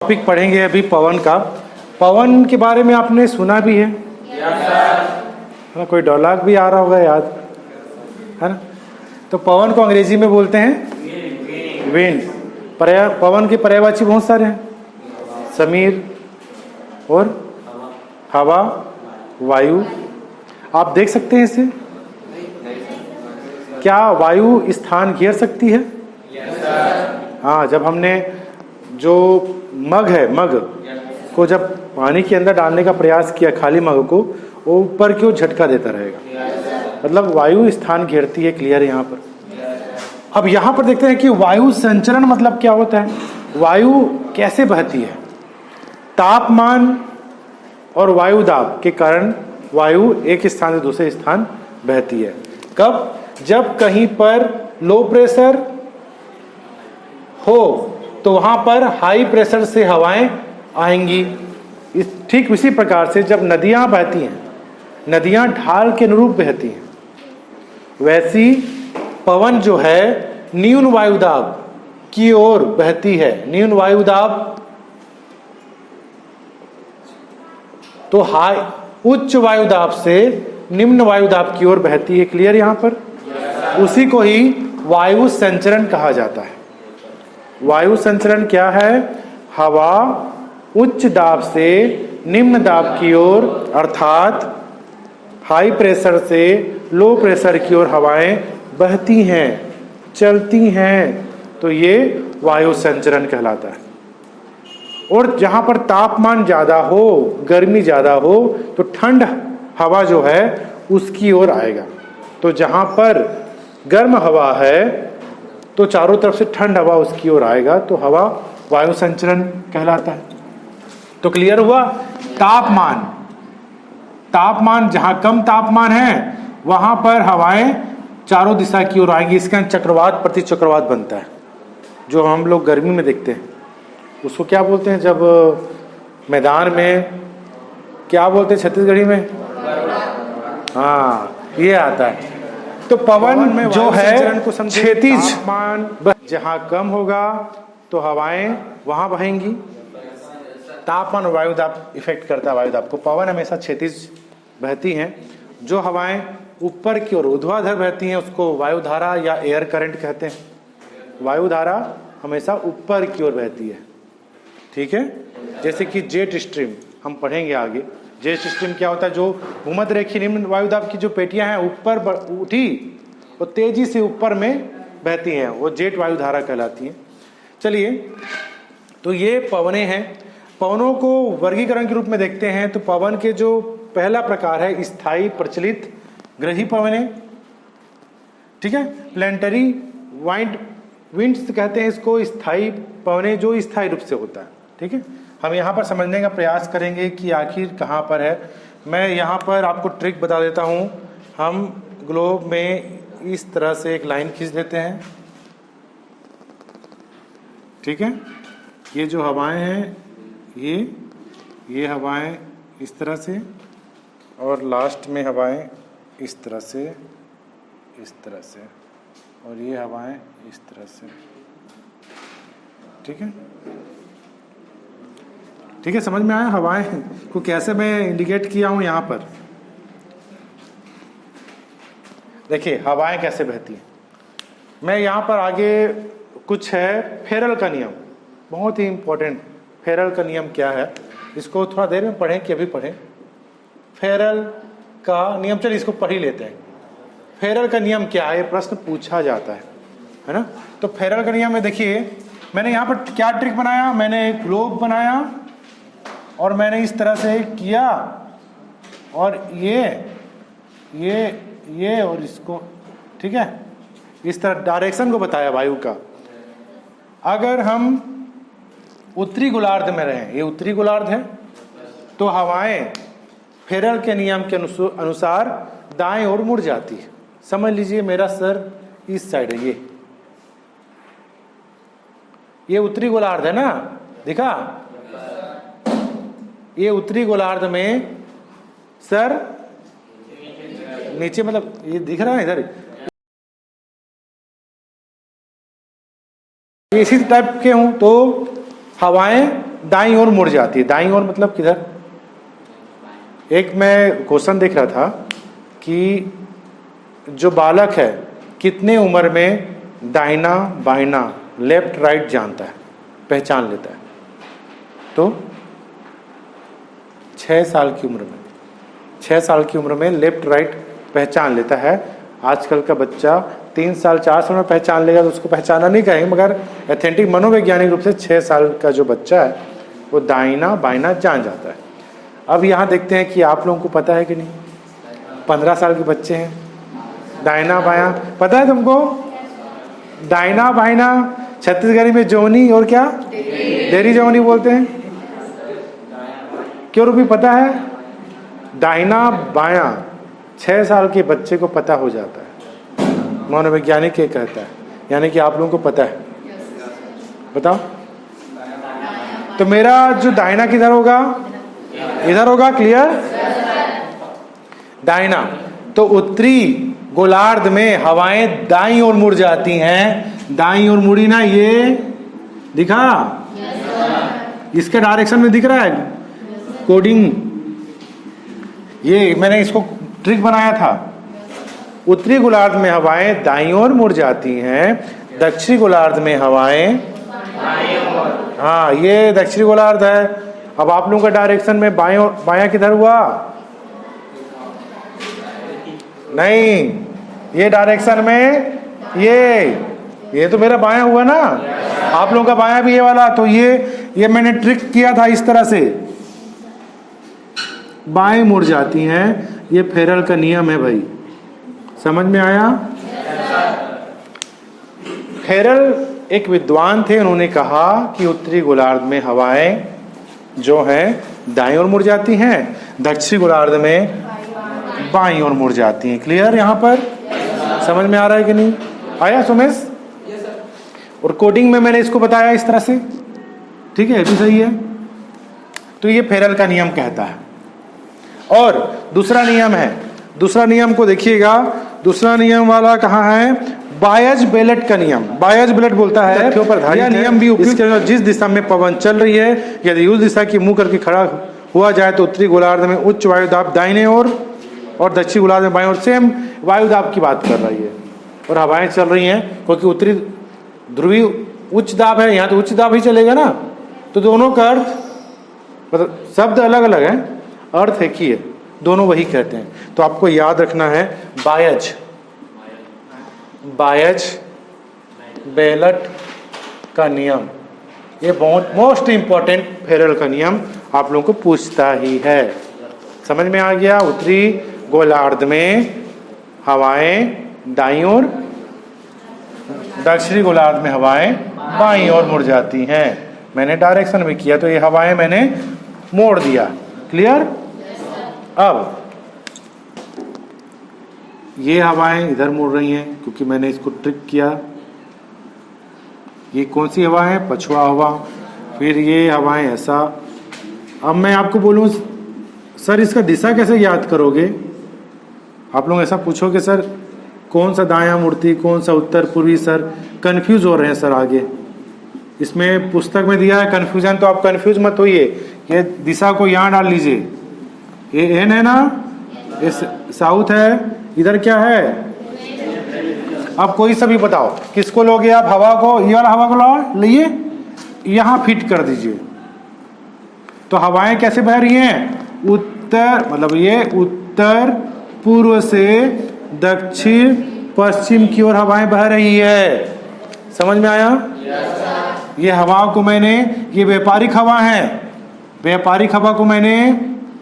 Topic पढ़ेंगे अभी पवन का। पवन के बारे में आपने सुना भी है ना, कोई डायलॉग भी आ रहा होगा याद, है ना। तो पवन को अंग्रेजी में बोलते हैं विंड। पवन के पर्यायवाची बहुत सारे हैं, समीर और हवा, वायु। आप देख सकते हैं इसे। क्या वायु स्थान घेर सकती है? हाँ, जब हमने जो मग है, मग को जब पानी के अंदर डालने का प्रयास किया, खाली मग को, वो ऊपर क्यों झटका देता रहेगा, मतलब वायु स्थान घेरती है। क्लियर है यहाँ पर। अब यहाँ पर देखते हैं कि वायु संचरण मतलब क्या होता है, वायु कैसे बहती है। तापमान और वायु दाब के कारण वायु एक स्थान से दूसरे स्थान बहती है। कब? जब कहीं पर लो प्रेशर हो तो वहां पर हाई प्रेशर से हवाएं आएंगी। ठीक इसी प्रकार से जब नदियां बहती हैं, नदियां ढाल के अनुरूप बहती हैं, वैसी पवन जो है न्यून वायुदाब की ओर बहती है। न्यून वायुदाब तो हाई उच्च वायुदाब से निम्न वायुदाब की ओर बहती है। क्लियर यहां पर? उसी को ही वायु संचरण कहा जाता है। वायु संचरण क्या है? हवा उच्च दाब से निम्न दाब की ओर, अर्थात हाई प्रेशर से लो प्रेशर की ओर हवाएं बहती हैं, चलती हैं, तो ये वायु संचरण कहलाता है। और जहां पर तापमान ज्यादा हो, गर्मी ज्यादा हो, तो ठंड हवा जो है उसकी ओर आएगा। तो जहां पर गर्म हवा है तो चारों तरफ से ठंड हवा उसकी ओर आएगा, तो हवा वायु संचरण कहलाता है। तो क्लियर हुआ? तापमान, तापमान जहां कम तापमान है वहां पर हवाएं चारों दिशा की ओर आएंगी। इसका चक्रवात प्रति चक्रवात बनता है, जो हम लोग गर्मी में देखते हैं। उसको क्या बोलते हैं? जब मैदान में क्या बोलते हैं छत्तीसगढ़ी में? हाँ, ये आता है। तो पवन में जो है क्षैतिज, जहां कम होगा तो हवाएं वहां बहेंगी। तापमान और वायुदाब इफेक्ट करता है वायुदाब को। पवन हमेशा क्षैतिज बहती हैं। जो हवाएं ऊपर की ओर ऊर्ध्वाधर बहती हैं उसको वायुधारा या एयर करंट कहते हैं। वायुधारा हमेशा ऊपर की ओर बहती है, ठीक है। जैसे कि जेट स्ट्रीम हम पढ़ेंगे आगे। जेट स्ट्रीम क्या होता है? जो भूमध्य रेखीय निम्न वायुदाब की जो पेटियां हैं ऊपर उठी और तेजी से ऊपर में बहती हैं, वो जेट वायुधारा कहलाती हैं। चलिए, तो ये पवनें हैं। पवनों को वर्गीकरण के रूप में देखते हैं तो पवन के जो पहला प्रकार है स्थायी प्रचलित ग्रही पवनें, ठीक है। प्लेनेटरी विंड्स कहते हैं इसको, स्थायी पवनें जो स्थायी रूप से होता है, ठीक है। हम यहाँ पर समझने का प्रयास करेंगे कि आखिर कहाँ पर है। मैं यहाँ पर आपको ट्रिक बता देता हूँ। हम ग्लोब में इस तरह से एक लाइन खींच देते हैं, ठीक है। ये जो हवाएं हैं ये हवाएं इस तरह से, और लास्ट में हवाएं इस तरह से, इस तरह से, और ये हवाएं इस तरह से, ठीक है। ठीक है, समझ में आया हवाएं को कैसे मैं इंडिकेट किया हूं यहाँ पर? देखिए हवाएं कैसे बहती हैं। मैं यहाँ पर आगे कुछ है फेरल का नियम, बहुत ही इंपॉर्टेंट। फेरल का नियम क्या है, इसको थोड़ा देर में पढ़ें कि अभी पढ़ें? फेरल का नियम, चलिए इसको पढ़ ही लेते हैं। फेरल का नियम क्या है, ये प्रश्न पूछा जाता है ना। तो फेरल का नियम में देखिए, मैंने यहाँ पर क्या ट्रिक बनाया, मैंने एक ग्लोब बनाया और मैंने इस तरह से किया, और ये और इसको, ठीक है, इस तरह डायरेक्शन को बताया वायु का। अगर हम उत्तरी गोलार्ध में रहें, ये उत्तरी गोलार्ध है, तो हवाएं फेरल के नियम के अनुसार दाएं ओर मुड़ जाती है। समझ लीजिए मेरा सर इस साइड है, ये उत्तरी गोलार्ध है ना, दिखा? ये उत्तरी गोलार्ध में सर नीचे, मतलब ये दिख रहा है इधर, इसी टाइप के हूं तो हवाएं दाईं ओर मुड़ जाती है। दाईं ओर मतलब किधर? एक मैं क्वेश्चन देख रहा था कि जो बालक है कितने उम्र में दाहिना बाइना लेफ्ट राइट जानता है, पहचान लेता है? तो 6 साल की उम्र में, 6 साल की उम्र में लेफ्ट राइट पहचान लेता है। आजकल का बच्चा 3 साल 4 साल में पहचान लेगा तो उसको पहचाना नहीं कहेंगे, मगर एथेंटिक मनोवैज्ञानिक रूप से 6 साल का जो बच्चा है वो दाहिना बाइना जान जाता है। अब यहाँ देखते हैं कि आप लोगों को पता है कि नहीं? 15 साल के बच्चे हैं, दाहिना बायां पता है तुमको? दाहिना बाइना छत्तीसगढ़ी में जोनी और क्या देरी जोनी बोलते हैं। क्यों रूपी पता है? दाहिना बायां 6 साल के बच्चे को पता हो जाता है, मनोवैज्ञानिक ये कहता है। यानी कि आप लोगों को पता है। बताओ तो मेरा जो दाहिना किधर होगा? इधर होगा। क्लियर? दाहिना। तो उत्तरी गोलार्ध में हवाएं दाईं ओर मुड़ जाती हैं। दाईं ओर मुड़ी ना, ये दिखा? इसके डायरेक्शन में दिख रहा है कोडिंग। ये मैंने इसको ट्रिक बनाया था। उत्तरी गोलार्ध में हवाएं दाईं ओर मुड़ जाती हैं, दक्षिणी गोलार्ध में हवाएं, हाँ ये दक्षिणी गोलार्ध है। अब आप लोगों का डायरेक्शन में बाएं और बायां किधर हुआ? नहीं, ये डायरेक्शन में ये तो मेरा बायां हुआ ना, आप लोगों का बायां भी ये वाला। तो ये मैंने ट्रिक किया था इस तरह से, बाएं मुड़ जाती हैं। ये फेरल का नियम है भाई, समझ में आया? फेरल एक विद्वान थे, उन्होंने कहा कि उत्तरी गोलार्ध में हवाएं जो हैं दाईं ओर मुड़ जाती हैं, दक्षिणी गोलार्ध में बाईं ओर मुड़ जाती हैं। क्लियर? यहाँ पर समझ में आ रहा है कि नहीं आया सुमेश? और कोडिंग में मैंने इसको बताया इस तरह से, ठीक है? भी सही है। तो ये फेरल का नियम कहता है। और दूसरा नियम है, दूसरा नियम को देखिएगा। दूसरा नियम वाला कहाँ है? बायज बेलेट का नियम। बायज बेलेट बोलता है यह नियम भी उपयुक्त है जिस दिशा में पवन चल रही है, यदि उस दिशा की मुंह करके खड़ा हुआ जाए तो उत्तरी गोलार्ध में उच्च वायु दाब दाहिने ओर और दक्षिणी गोलार्ध में बाईं ओर। सेम वायु दाब की बात कर रही है और हवाएं चल रही हैं, क्योंकि उत्तरी ध्रुवी उच्च दाब है, यहाँ तो उच्च दाब ही चलेगा ना। तो दोनों का अर्थ, मतलब शब्द अलग अलग है, अर्थ एक ही है, दोनों वही कहते हैं। तो आपको याद रखना है बायज बेलेट का नियम। ये बहुत मोस्ट इंपॉर्टेंट फेरल का नियम आप लोगों को पूछता ही है। समझ में आ गया? उत्तरी गोलार्ध में हवाएं दाईं ओर, दक्षिणी गोलार्ध में हवाएं बाईं ओर मुड़ जाती हैं। मैंने डायरेक्शन में किया तो ये हवाएं मैंने मोड़ दिया। क्लियर? अब ये हवाएं इधर मुड़ रही हैं क्योंकि मैंने इसको ट्रिक किया। ये कौन सी हवा है? पछुआ हवा। फिर ये हवाएं ऐसा। अब मैं आपको बोलूं सर इसका दिशा कैसे याद करोगे? आप लोग ऐसा पूछोगे सर कौन सा दायां मुड़ती, कौन सा उत्तर पूर्वी? सर कंफ्यूज हो रहे हैं सर आगे। इसमें पुस्तक में दिया है कंफ्यूजन, तो आप कंफ्यूज मत होइए। ये दिशा को यहाँ डाल लीजिए। ये एन है ना, ये साउथ है, इधर क्या है? अब कोई सा भी बताओ किसको लोगे आप? हवा को, ये वाला हवा को लाओ, लिए यहां फिट कर दीजिए। तो हवाएं कैसे बह रही हैं? उत्तर, मतलब ये उत्तर पूर्व से दक्षिण पश्चिम की ओर हवाएं बह रही है। समझ में आया? ये हवा को मैंने, ये व्यापारिक हवा है, व्यापारिक हवा को मैंने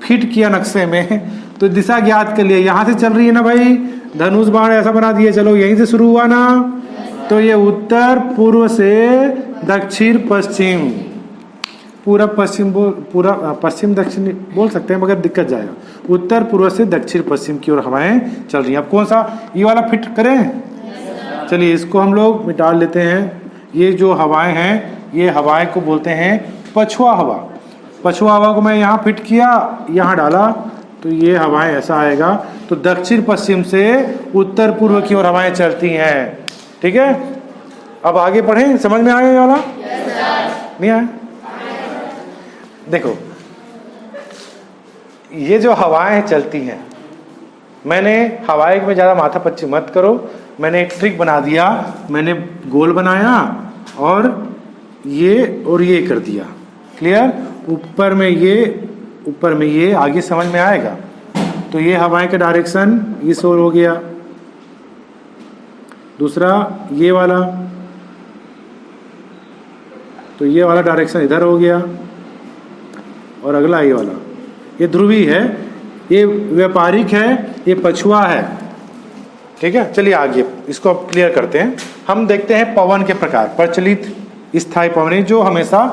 फिट किया नक्शे में, तो दिशा ज्ञात कर लिया। यहां से चल रही है ना भाई, धनुष बाण ऐसा बना दिए, चलो यहीं से शुरू हुआ ना, तो ये उत्तर पूर्व से दक्षिण पश्चिम, पूरब पश्चिम पूरा पश्चिम दक्षिण बोल सकते हैं, मगर दिक्कत जाएगा। उत्तर पूर्व से दक्षिण पश्चिम की ओर हवाएं चल रही हैं। अब कौन सा ये वाला फिट करें? चलिए इसको हम लोग मिटा लेते हैं। ये जो हवाएं हैं, ये हवाएं को बोलते हैं पछुआ हवा। पछुआ हवा को मैं यहाँ फिट किया, यहाँ डाला, तो ये हवाएं ऐसा आएगा। तो दक्षिण पश्चिम से उत्तर पूर्व की ओर हवाएं चलती हैं। ठीक है? अब आगे पढ़ें, समझ में आया ये वाला? नहीं आया? देखो ये जो हवाएं चलती हैं, मैंने हवाएं में ज़्यादा माथा पच्ची मत करो, मैंने एक ट्रिक बना दिया, मैंने गोल बनाया और ये कर दिया। क्लियर? ऊपर में ये आगे समझ में आएगा। तो ये हवाएं का डायरेक्शन इस ओर हो गया, दूसरा ये वाला, तो ये वाला डायरेक्शन इधर हो गया, और अगला ये वाला। ये ध्रुवी है, ये व्यापारिक है, ये पछुआ है। ठीक है, चलिए आगे इसको अब क्लियर करते हैं। हम देखते हैं पवन के प्रकार। प्रचलित स्थायी पवनें जो हमेशा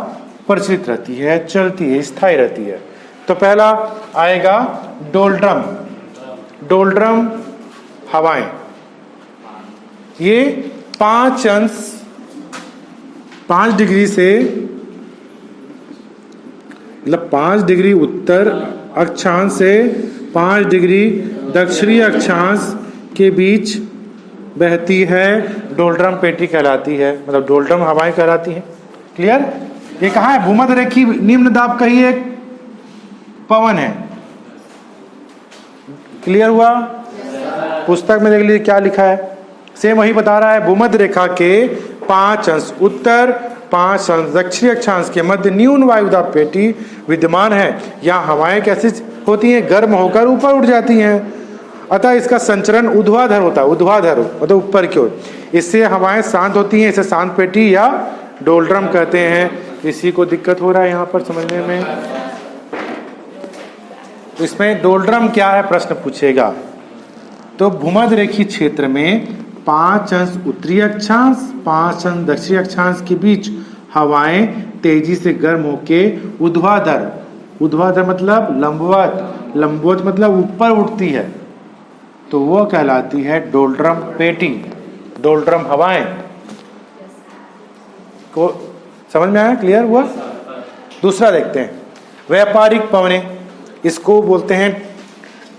प्रचलित रहती है, चलती है, स्थायी रहती है। तो पहला आएगा डोलड्रम। डोलड्रम हवाएं, ये 5 डिग्री से, मतलब 5 डिग्री उत्तर अक्षांश से 5 डिग्री दक्षिणी अक्षांश के बीच बहती है, डोलड्रम पेटी कहलाती है, मतलब डोलड्रम हवाएं कहलाती हैं। क्लियर? ये कहाँ है? भूमध्य रेखी निम्न दाब का ही एक पवन है। क्लियर हुआ? पुस्तक में देख लीजिए क्या लिखा है, सेम वही बता रहा है। भूमध्य रेखा के 5 अंश उत्तर, 5 अंश दक्षिणी अक्षांश के मध्य न्यून वायुदाब पेटी विद्यमान है। यहाँ हवाएं कैसी होती हैं? गर्म होकर ऊपर उठ जाती हैं, अतः इसका संचरण ऊर्ध्वाधर होता है, ऊर्ध्वाधर मतलब ऊपर की ओर। इससे हवाएं शांत होती हैं, इसे शांत पेटी या डोलड्रम कहते हैं। इसी को दिक्कत हो रहा है यहाँ पर समझने में। इसमें डोलड्रम क्या है प्रश्न पूछेगा। तो भूमध्य रेखीय क्षेत्र में 5 अंश उत्तरी अक्षांश, 5 अंश दक्षिणी अक्षांश के बीच हवाएं तेजी से गर्म होके ऊर्ध्वाधर, ऊर्ध्वाधर मतलब लंबवत, लंबवत मतलब ऊपर उठती है, तो वो कहलाती है डोलड्रम पेटी, डोलड्रम हवाएं। को समझ में आया? क्लियर हुआ? दूसरा देखते हैं, व्यापारिक पवनें। इसको बोलते हैं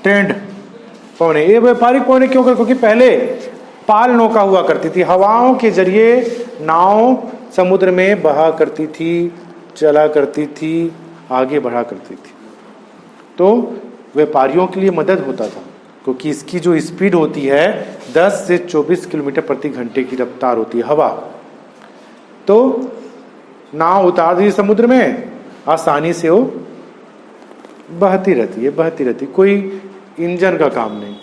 ट्रेंड पवनें। ये व्यापारिक पवनें क्यों? क्योंकि पहले पाल नौका हुआ करती थी, हवाओं के जरिए नाव समुद्र में बहा करती थी, चला करती थी, आगे बढ़ा करती थी। तो व्यापारियों के लिए मदद होता था, क्योंकि इसकी जो स्पीड होती है 10 से 24 किलोमीटर प्रति घंटे की रफ्तार होती है हवा। तो नाव उतार दी समुद्र में, आसानी से वो बहती रहती है, बहती रहती, कोई इंजन का काम नहीं,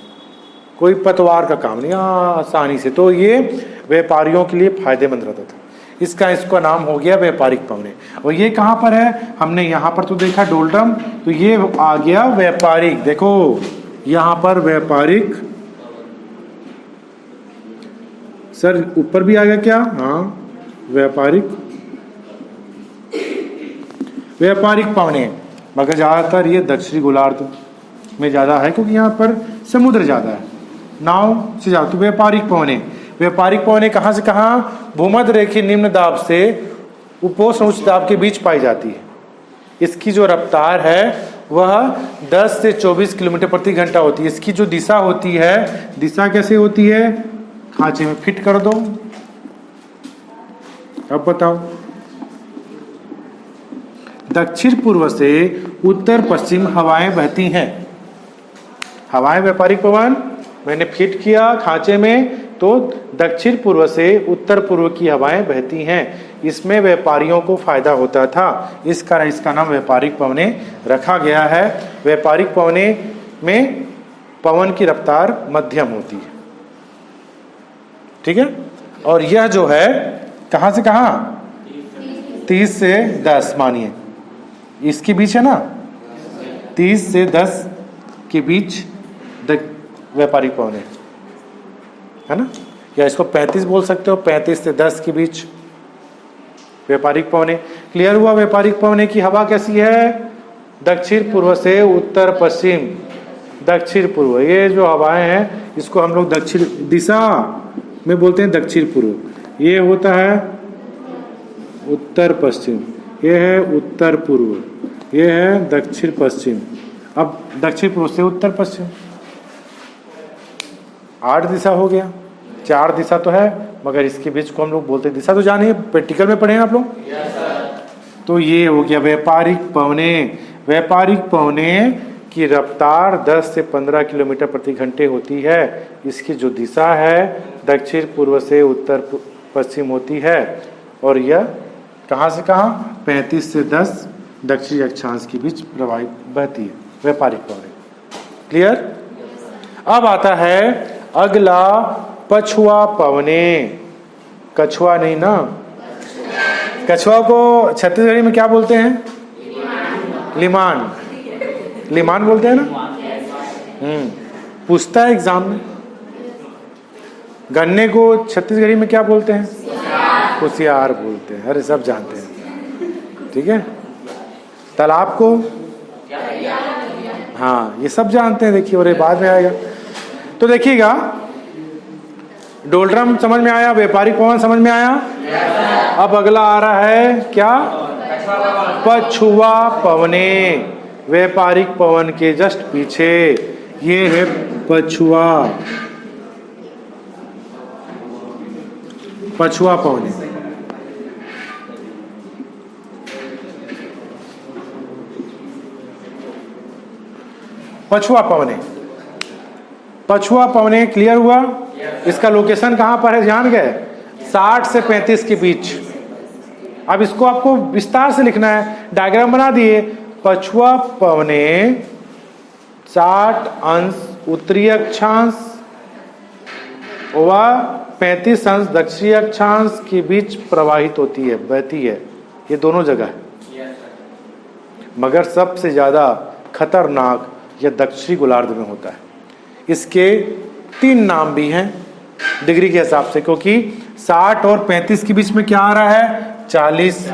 कोई पतवार का काम नहीं, आसानी से। तो ये व्यापारियों के लिए फायदेमंद रहता था। इसका नाम हो गया व्यापारिक पवनें। और ये कहाँ पर है? हमने यहाँ पर तो देखा डोलड्रम, तो ये आ गया व्यापारिक। देखो यहाँ पर व्यापारिक, सर ऊपर भी आ गया क्या? हाँ, व्यापारिक पवनें, मगर ज्यादातर ये दक्षिणी गोलार्ध में ज्यादा है, क्योंकि यहाँ पर समुद्र ज्यादा है, नाव से ज्यादा। तो व्यापारिक पवनें कहाँ से कहाँ? भूमध्य रेखीय निम्न दाब से उपोष्ण उच्च दाब के बीच पाई जाती है। इसकी जो रफ्तार है वह 10 से 24 किलोमीटर प्रति घंटा होती है। इसकी जो दिशा होती है, दिशा कैसे होती है? खांचे में फिट कर दो। अब बताओ, दक्षिण पूर्व से उत्तर पश्चिम हवाएं बहती हैं। हवाएं व्यापारिक पवन मैंने फिट किया खांचे में, तो दक्षिण पूर्व से उत्तर पूर्व की हवाएं बहती हैं। इसमें व्यापारियों को फायदा होता था, इस कारण इसका नाम व्यापारिक पवनें रखा गया है। व्यापारिक पवनें में पवन की रफ्तार मध्यम होती है। ठीक है? और यह जो है कहाँ से कहाँ? 30 से 10 मानिए, इसके बीच है ना, 30 से 10 के बीच व्यापारिक पवनें है ना, या इसको 35 बोल सकते हो, 35 से 10 के बीच व्यापारिक पवनें। क्लियर हुआ? व्यापारिक पवनें की हवा कैसी है? दक्षिण पूर्व से उत्तर पश्चिम, दक्षिण पूर्व। ये जो हवाएं हैं इसको हम लोग दक्षिण दिशा में बोलते हैं, दक्षिण पूर्व। ये होता है उत्तर पश्चिम, ये है उत्तर पूर्व, ये है दक्षिण पश्चिम। अब दक्षिण पूर्व से उत्तर पश्चिम 8 दिशा हो गया। 4 दिशा तो है, मगर इसके बीच को हम लोग बोलते हैं दिशा। तो जानिए, प्रैक्टिकल में पढ़े हैं आप लोग। तो ये हो गया व्यापारिक पवनें। व्यापारिक पवनें की रफ्तार 10 से 15 किलोमीटर प्रति घंटे होती है। इसकी जो दिशा है दक्षिण पूर्व से उत्तर पश्चिम होती है और यह कहाँ से कहाँ 35 से 10 दक्षिणी अक्षांश के बीच प्रवाहित बहती है। व्यापारिक पवनें क्लियर। अब आता है अगला पछुआ पवनें। कछुआ नहीं ना, कछुआ को छत्तीसगढ़ी में क्या बोलते हैं? लिमान। लिमान बोलते हैं ना। पूछता है एग्जाम में। गन्ने को छत्तीसगढ़ी में क्या बोलते हैं? कुसियार बोलते हैं। अरे सब जानते हैं, ठीक है। तालाब को, हाँ ये सब जानते हैं। देखिए और ये बाद में आएगा। तो देखिएगा, डोलड्रम समझ में आया, व्यापारिक पवन समझ में आया। अब अगला आ रहा है क्या? पछुआ पवनें। व्यापारिक पवन के जस्ट पीछे ये है पछुआ। पछुआ पवनें। पछुआ पवनें। पछुआ पवनें क्लियर हुआ। इसका लोकेशन कहां पर है जान गए? 60 से 35 के बीच। अब इसको आपको विस्तार से लिखना है, डायग्राम बना दिए। पछुआ पवनें 60 अंश उत्तरी अक्षांश व 35 अंश दक्षिणी अक्षांश के बीच प्रवाहित होती है, बहती है। ये दोनों जगह है, मगर सबसे ज्यादा खतरनाक यह दक्षिणी गोलार्ध में होता है। इसके 3 नाम भी हैं डिग्री के हिसाब से, क्योंकि 60 और 35 के बीच में क्या आ रहा है? 40।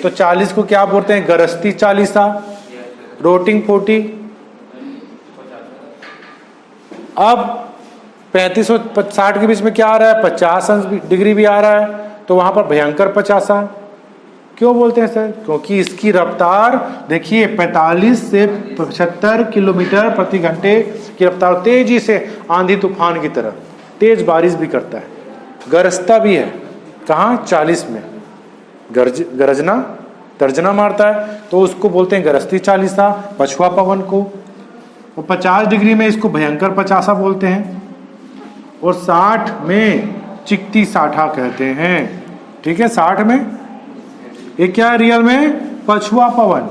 तो 40 को क्या बोलते हैं? गरस्ती चालीसा, रोटिंग 40। अब 35 और 60 के बीच में क्या आ रहा है? 50 डिग्री भी आ रहा है, तो वहां पर भयंकर 50। क्यों बोलते हैं सर? क्योंकि इसकी रफ्तार देखिए 45 से 75 किलोमीटर प्रति घंटे की रफ्तार, तेजी से आंधी तूफान की तरह तेज बारिश भी करता है, गरजता भी है। कहाँ? 40 में गरजना तर्जना मारता है, तो उसको बोलते हैं गरजती चालीसा, पछुआ पवन को। और 50 डिग्री में इसको भयंकर 50 बोलते हैं, और 60 में चिकती साठा कहते हैं। ठीक है, 60 में ये क्या है रियल में? पछुआ पवन।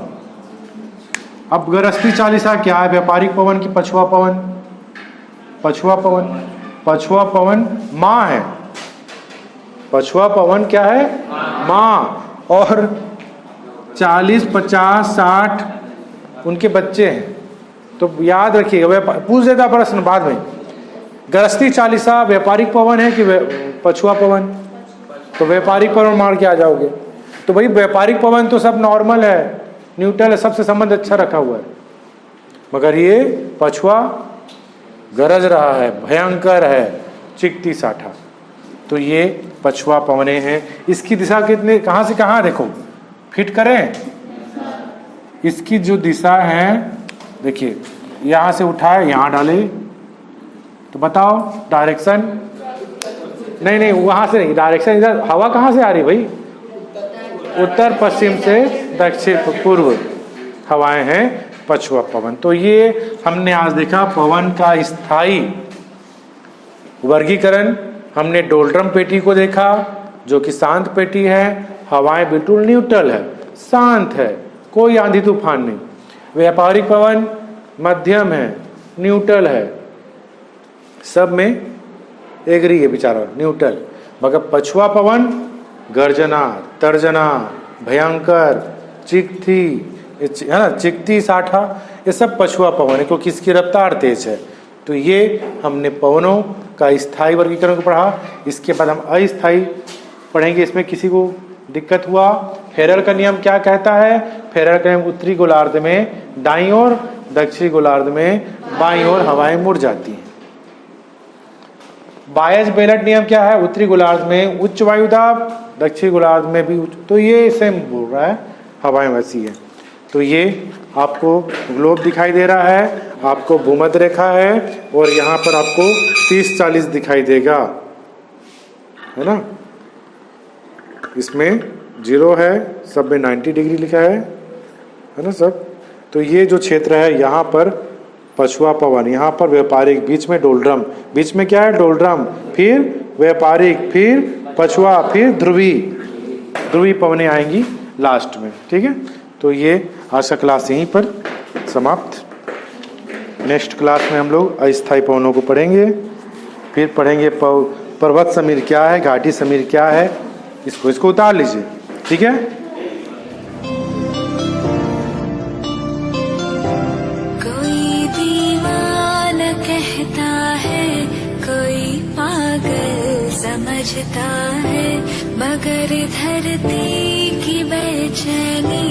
अब गरजती चालीसा क्या है? व्यापारिक पवन की पछुआ पवन। पछुआ पवन, पछुआ पवन माँ है। पछुआ पवन क्या है? माँ। और 40, 50, 60 उनके बच्चे हैं। तो याद रखिएगा, पूछ देता प्रश्न बाद में। गरजती चालीसा व्यापारिक पवन है कि पछुआ पवन? तो व्यापारिक पवन मार के आ जाओगे। तो भाई व्यापारिक पवन तो सब नॉर्मल है, न्यूट्रल है, सबसे संबंध अच्छा रखा हुआ है, मगर ये पछुआ गरज रहा है, भयंकर है, चिकती साठा। तो ये पछुआ पवनें हैं। इसकी दिशा कितनी, कहां से कहां देखो, फिट करें। इसकी जो दिशा है देखिए, यहां से उठाए यहां डाले, तो बताओ डायरेक्शन। नहीं वहां से नहीं, डायरेक्शन इधर। हवा कहां से आ रही भाई? उत्तर पश्चिम से दक्षिण पूर्व हवाएं हैं पछुआ पवन। तो ये हमने आज देखा पवन का स्थायी वर्गीकरण। हमने डोलड्रम पेटी को देखा जो कि शांत पेटी है, हवाएं बिल्कुल न्यूट्रल है, शांत है, कोई आंधी तूफान नहीं। व्यापारिक पवन मध्यम है, न्यूट्रल है, सब में एग्री है बेचारा, न्यूट्रल। मगर पछुआ पवन गर्जना, तर्जना, भयंकर, चिकती है ना, चिकती साठा, ये सब पछुआ पवन है, क्योंकि इसकी रफ्तार तेज है। तो ये हमने पवनों का स्थायी वर्गीकरण को पढ़ा। इसके बाद हम अस्थायी पढ़ेंगे। इसमें किसी को दिक्कत हुआ? फेरर का नियम क्या कहता है? फेरर का नियम उत्तरी गोलार्ध में दाईं ओर, दक्षिणी गोलार्ध में बाईं ओर हवाएं मुड़ जाती हैं। बायज बेलट नियम क्या है? उत्तरी गोलार्ध में उच्च वायुदाब, दक्षिणी गोलार्ध में भी उच्च। तो ये सेम बोल रहा है, हवाएं वैसी है। तो ये आपको ग्लोब दिखाई दे रहा है, आपको भूमध्य रेखा है, और यहाँ पर आपको 30-40 दिखाई देगा, है ना। इसमें 0 है, सब में 90 डिग्री लिखा है ना सब। तो ये जो क्षेत्र है यहाँ पर पछुआ पवन, यहाँ पर व्यापारिक, बीच में डोलड्रम, बीच में क्या है डोलड्रम, फिर व्यापारिक, फिर पछुआ, फिर ध्रुवी पवनें आएंगी लास्ट में। ठीक है, तो ये आज का क्लास यहीं पर समाप्त। नेक्स्ट क्लास में हम लोग अस्थायी पवनों को पढ़ेंगे, फिर पढ़ेंगे पर्वत समीर क्या है, घाटी समीर क्या है, इसको उतार लीजिए। ठीक है, कोई दीवाना कहता है, कोई पागल समझता है, मगर धरती की बेचैनी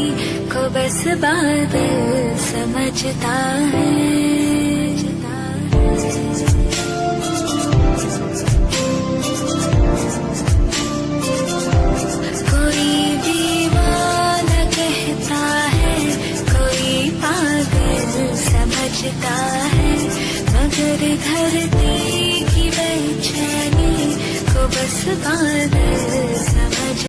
को बस बादल समझता है। समझता है, मगर धरती की बेचैनी को बस बादल समझ